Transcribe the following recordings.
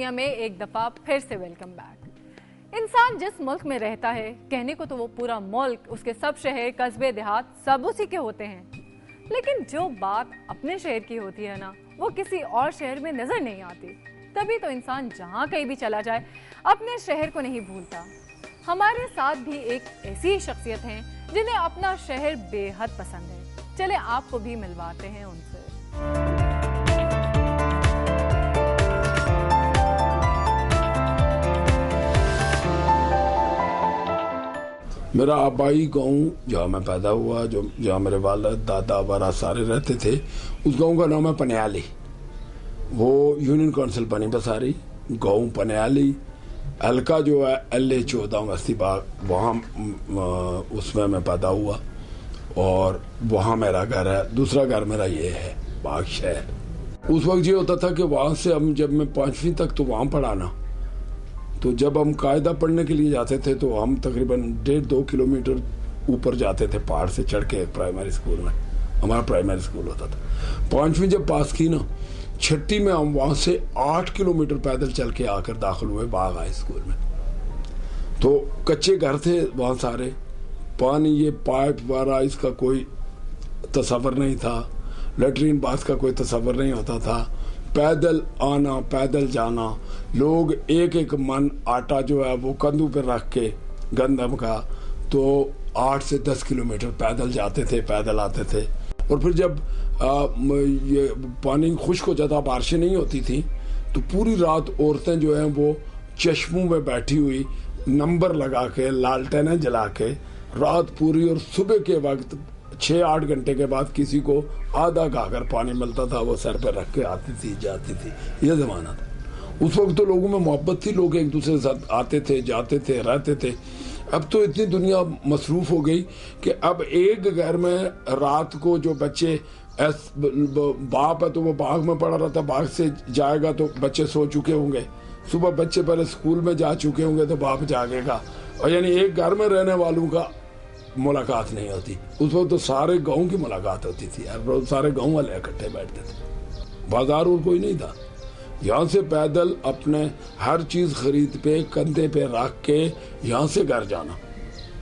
دنیا میں ایک دفعہ پھر سے ویلکم بیک۔ انسان جس ملک میں رہتا ہے کہنے کو تو وہ پورا ملک، اس کے سب شہر، قصبے، دیہات سب اسی کے ہوتے ہیں، لیکن جو بات اپنے شہر کی ہوتی ہے نا وہ کسی اور شہر میں نظر نہیں آتی۔ تبھی تو انسان جہاں کہیں بھی چلا جائے اپنے شہر کو نہیں بھولتا۔ ہمارے ساتھ بھی ایک ایسی شخصیت ہیں جنہیں اپنا شہر بے حد پسند ہے۔ چلے آپ کو بھی ملواتے ہیں ان سے۔ میرا آبائی گاؤں جہاں میں پیدا ہوا، جہاں میرے والد دادا بارہ سارے رہتے تھے، اس گاؤں کا نام ہے پنیالی۔ وہ یونین کونسل بنی بساری گاؤں پنیالی، حلقہ جو ہے LA14 وسطی باغ، وہاں اس میں پیدا ہوا اور وہاں میرا گھر ہے۔ دوسرا گھر میرا یہ ہے باغ شہر۔ اس وقت یہ ہوتا تھا کہ وہاں سے جب میں 5ویں تک تو وہاں پڑھا نا، تو جب ہم قاعدہ پڑھنے کے لیے جاتے تھے تو ہم تقریباً 1.5-2 کلومیٹر اوپر جاتے تھے پہاڑ سے چڑھ کے پرائمری اسکول میں۔ ہمارا پرائمری اسکول ہوتا تھا۔ 5ویں جب پاس کی نا، 6ٹی میں ہم وہاں سے 8 کلومیٹر پیدل چل کے آ کر داخل ہوئے باغ ہائی اسکول میں۔ تو کچے گھر تھے وہاں سارے، پانی یہ پائپ وغیرہ اس کا کوئی تصور نہیں تھا، لیٹرین باتھ کا کوئی تصور نہیں ہوتا تھا۔ پیدل آنا پیدل جانا، لوگ ایک من آٹا جو ہے وہ کندھوں پہ رکھ کے گندم کا، تو 8 سے 10 کلومیٹر پیدل جاتے تھے، پیدل آتے تھے۔ اور پھر جب یہ پانی خشک ہو جاتا، بارشیں نہیں ہوتی تھیں، تو پوری رات عورتیں جو ہیں وہ چشموں میں بیٹھی ہوئی نمبر لگا کے لالٹینیں جلا کے رات پوری، اور صبح کے وقت 6-8 گھنٹے کے بعد کسی کو آدھا گھاگھر پانی ملتا تھا، وہ سر پہ رکھ کے آتی تھی جاتی تھی۔ یہ زمانہ تھا۔ اس وقت تو لوگوں میں محبت تھی، لوگ ایک دوسرے کے ساتھ آتے تھے جاتے تھے رہتے تھے۔ اب تو اتنی دنیا مصروف ہو گئی کہ اب ایک گھر میں رات کو جو بچے، باپ ہے تو وہ باغ میں پڑا رہتا، باغ سے جائے گا تو بچے سو چکے ہوں گے، صبح بچے پہلے اسکول میں جا چکے ہوں گے تو باپ جاگے گا، اور یعنی ایک گھر میں رہنے والوں کا ملاقات نہیں ہوتی۔ اس وقت تو سارے گاؤں کی ملاقات ہوتی تھی، ہر روز سارے گاؤں والے اکٹھے بیٹھتے تھے، بازار اور کوئی نہیں تھا۔ یہاں سے پیدل اپنے ہر چیز خرید پہ کندھے پہ رکھ کے یہاں سے گھر جانا،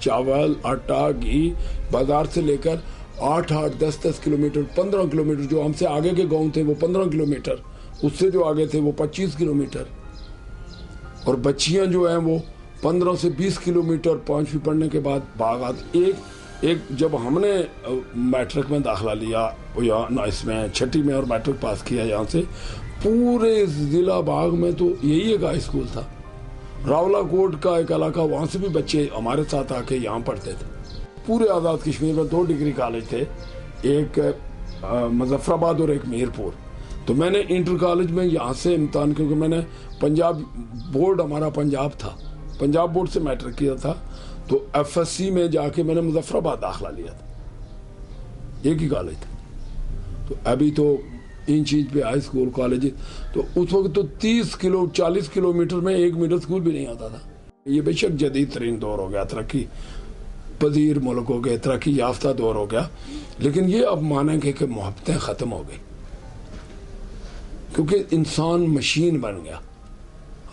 چاول آٹا گھی بازار سے لے کر 8-8 10-10 کلومیٹر 15 کلومیٹر، جو ہم سے آگے کے گاؤں تھے وہ 15 کلومیٹر، اس سے جو آگے تھے وہ 25 کلومیٹر، اور بچیاں جو ہیں وہ 15 سے 20 کلومیٹر 5ویں پڑھنے کے بعد باغات۔ ایک جب ہم نے میٹرک میں داخلہ لیا یہاں اس میں 6ٹی میں اور میٹرک پاس کیا یہاں سے، پورے ضلع باغ میں تو یہی ایک ہائی اسکول تھا۔ راولا کوٹ کا ایک علاقہ، وہاں سے بھی بچے ہمارے ساتھ آ کے یہاں پڑھتے تھے۔ پورے آزاد کشمیر میں 2 ڈگری کالج تھے، ایک مظفر آباد اور ایک میر پور۔ تو میں نے انٹر کالج میں یہاں سے امتحان، کیونکہ میں نے پنجاب بورڈ، ہمارا پنجاب تھا، پنجاب بورڈ سے میٹرک کیا تھا، تو FSC میں جا کے میں نے مظفر آباد داخلہ لیا تھا، ایک ہی کالج تھا۔ تو ابھی تو ان چیز پہ ہائی اسکول کالج، تو اس وقت تو 40 کلومیٹر میں ایک میڈل اسکول بھی نہیں آتا تھا۔ یہ بے شک جدید ترین دور ہو گیا، ترقی پذیر ملک ہو گئے، ترقی یافتہ دور ہو گیا، لیکن یہ اب مانیں گے کہ محبتیں ختم ہو گئی، کیونکہ انسان مشین بن گیا۔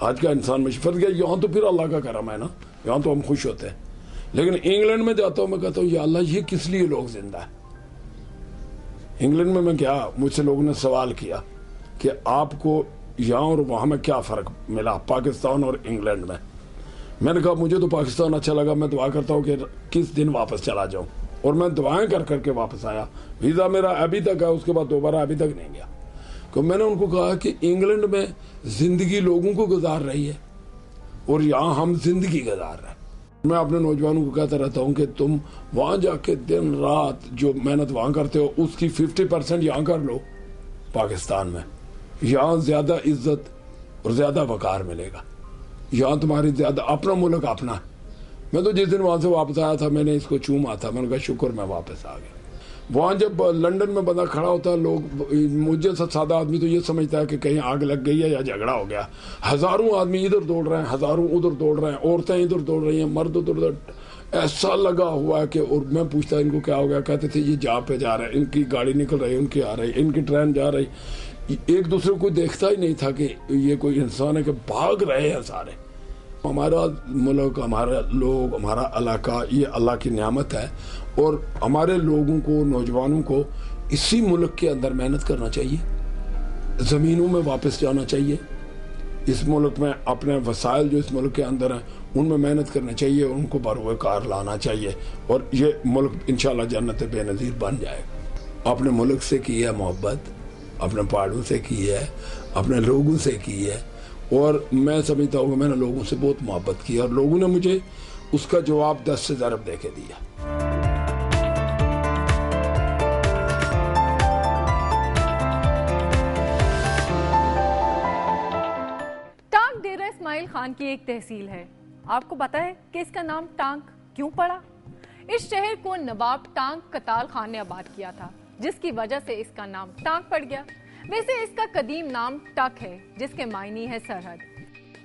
آج کا انسان مشین بن گیا۔ یہاں تو پھر اللہ کا کرم ہے نا، یہاں تو ہم خوش ہوتے ہیں، لیکن انگلینڈ میں جاتا ہوں میں کہتا ہوں یا اللہ یہ کس لیے لوگ زندہ ہے۔ انگلینڈ میں کیا، مجھ سے لوگوں نے سوال کیا کہ آپ کو یہاں اور وہاں میں کیا فرق ملا، پاکستان اور انگلینڈ میں۔ میں نے کہا مجھے تو پاکستان اچھا لگا، میں دعا کرتا ہوں کہ کس دن واپس چلا جاؤں، اور میں دعائیں کر کر کے واپس آیا۔ ویزا میرا ابھی تک ہے، اس کے بعد دوبارہ ابھی تک نہیں گیا۔ تو میں نے ان کو کہا کہ انگلینڈ میں زندگی لوگوں کو گزار رہی ہے اور یہاں ہم زندگی گزار رہے ہیں۔ میں اپنے نوجوانوں کو کہتا رہتا ہوں کہ تم وہاں جا کے دن رات جو محنت وہاں کرتے ہو اس کی 50% یہاں کر لو پاکستان میں، یہاں زیادہ عزت اور زیادہ وقار ملے گا، یہاں تمہاری زیادہ اپنا ملک اپنا ہے۔ میں تو جس دن وہاں سے واپس آیا تھا میں نے اس کو چوما تھا، میں نے کہا شکر میں واپس آ گیا۔ وہاں جب لنڈن میں بندہ کھڑا ہوتا ہے، لوگ مجھے سے سادہ آدمی تو یہ سمجھتا ہے کہ کہیں آگ لگ گئی ہے یا جھگڑا ہو گیا۔ ہزاروں آدمی ادھر دوڑ رہے ہیں، ہزاروں ادھر دوڑ رہے ہیں، عورتیں ادھر دوڑ رہی ہیں، مرد ادھر ایسا لگا ہوا ہے کہ اور میں پوچھتا ان کو کیا ہو گیا, کہتے تھے یہ جہاں پہ جا رہے ہیں, ان کی گاڑی نکل رہی ہے, ان کی آ رہی, ان کی ٹرین جا رہی, ایک دوسرے کو دیکھتا ہی نہیں تھا کہ یہ کوئی انسان ہے, کہ بھاگ رہے ہیں سارے. ہمارا ملک, ہمارا لوگ, ہمارا علاقہ یہ اللہ کی نعمت ہے, اور ہمارے لوگوں کو, نوجوانوں کو اسی ملک کے اندر محنت کرنا چاہیے, زمینوں میں واپس جانا چاہیے, اس ملک میں اپنے وسائل جو اس ملک کے اندر ہیں ان میں محنت کرنا چاہیے, ان کو بروئے کار لانا چاہیے, اور یہ ملک انشاءاللہ جنت بے نظیر بن جائے گا. اپنے ملک سے کی ہے محبت, اپنے پہاڑوں سے کی ہے, اپنے لوگوں سے کی ہے, اور میں سمجھتا ہوں کہ میں نے لوگوں سے بہت محبت کی, اور لوگوں نے مجھے اس کا جواب 10 سے ضرب دے کے دیا. ٹانک ڈیرہ اسماعیل خان کی ایک تحصیل ہے. آپ کو پتا ہے کہ اس کا نام ٹانک کیوں پڑا؟ اس شہر کو نواب ٹانک کتال خان نے آباد کیا تھا, جس کی وجہ سے اس کا نام ٹانک پڑ گیا. ویسے اس کا قدیم نام ٹک ہے, جس کے معنی ہے سرحد.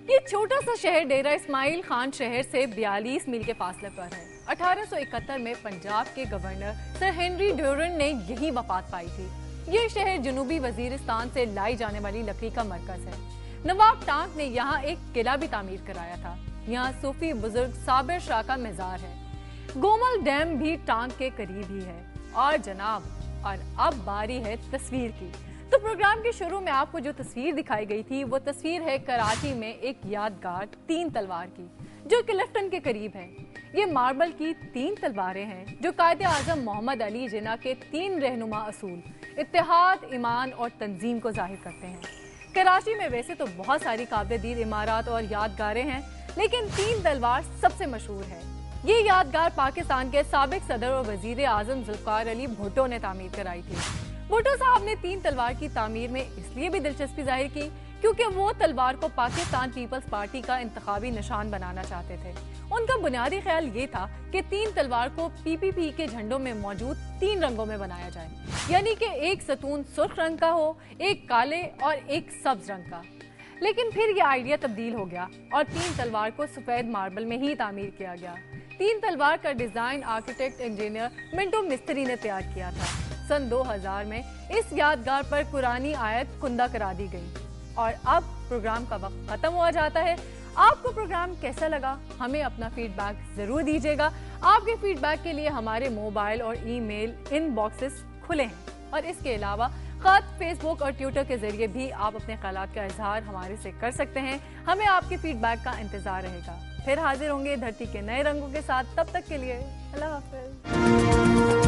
یہ چھوٹا سا شہر ڈیرہ اسماعیل خان شہر سے 42 میل کے فاصلے پر ہے. 1871 میں پنجاب کے گورنر سر ہنری ڈیورن نے یہی وفات پائی تھی. یہ شہر جنوبی وزیرستان سے لائی جانے والی لکڑی کا مرکز ہے. نواب ٹانک نے یہاں ایک قلعہ بھی تعمیر کرایا تھا. یہاں صوفی بزرگ صابر شاہ کا مزار ہے. گومل ڈیم بھی ٹانک کے قریب ہی ہے. اور جناب, اور اب باری ہے تصویر کی. تو پروگرام کے شروع میں آپ کو جو تصویر دکھائی گئی تھی وہ تصویر ہے کراچی میں ایک یادگار 3 تلوار کی, جو کلفٹن کے قریب ہے. یہ ماربل کی 3 تلواریں ہیں جو قائد اعظم محمد علی جناح کے 3 رہنما اصول اتحاد, ایمان اور تنظیم کو ظاہر کرتے ہیں. کراچی میں ویسے تو بہت ساری قابل دید عمارات اور یادگاریں ہیں, لیکن 3 تلوار سب سے مشہور ہے. یہ یادگار پاکستان کے سابق صدر اور وزیر اعظم ذوالفقار علی بھٹو نے تعمیر کرائی تھی. بھٹو صاحب نے 3 تلوار کی تعمیر میں اس لیے بھی دلچسپی ظاہر کی کیونکہ وہ تلوار کو پاکستان پیپلز پارٹی کا انتخابی نشان بنانا چاہتے تھے. ان کا بنیادی خیال یہ تھا کہ 3 تلوار کو PPP کے جھنڈوں میں موجود 3 رنگوں میں بنایا جائے, یعنی کہ ایک ستون سرخ رنگ کا ہو, ایک کالے اور ایک سبز رنگ کا. لیکن پھر یہ آئیڈیا تبدیل ہو گیا اور 3 تلوار کو سفید ماربل میں ہی تعمیر کیا گیا. 3 تلوار کا ڈیزائن آرکیٹیکٹ انجینئر منٹو مستری نے تیار کیا تھا. سن 2000 میں اس یادگار پر قرآنی آیت کندہ کرا دی گئی. اور اب پروگرام کا وقت ختم ہوا جاتا ہے. آپ کو پروگرام کیسا لگا ہمیں اپنا فیڈ بیک ضرور دیجیے گا. آپ کے فیڈ بیک کے لیے ہمارے موبائل اور ای میل ان باکسز کھلے ہیں, اور اس کے علاوہ خط, فیس بک اور ٹویٹر کے ذریعے بھی آپ اپنے خیالات کا اظہار ہمارے سے کر سکتے ہیں. ہمیں آپ کے فیڈ بیک کا انتظار رہے گا. پھر حاضر ہوں گے دھرتی کے نئے رنگوں کے ساتھ. تب تک کے لیے اللہ حافظ.